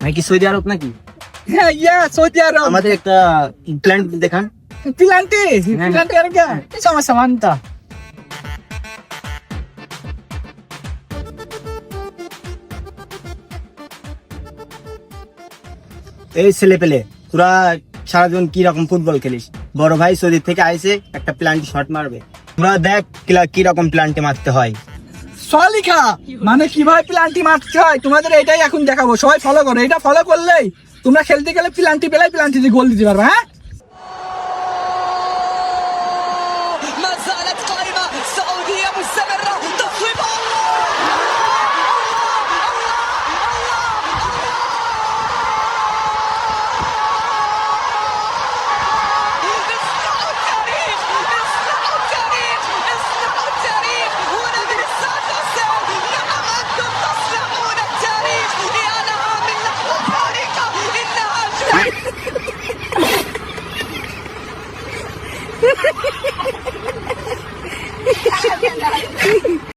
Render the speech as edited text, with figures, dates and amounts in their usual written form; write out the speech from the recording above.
ভাই কি সৌদি আরব নাকি? হ্যাঁ সৌদি আরব। আমাদের একটা প্ল্যান দেখান। পিলান্টি আর क्या সমস্যা মানতা। এই ছেলে পেলে তোরা সারাদিন কি রকম ফুটবল খেলিস, বড় ভাই সৌদি থেকে আইসে একটা প্ল্যান্টি শট মারবে, তোরা দেখ কি রকম প্ল্যান্টি মারতে হয়। সলিখা মানে কিভাবে প্লান্টি মারতে হয় তোমাদের এটাই এখন দেখাবো, সবাই ফলো করো। এটা ফলো করলেই তোমরা খেলতে গেলে প্লান্টি পেলে প্লান্টি দিয়ে গোল দিতে পারবে। হ্যাঁ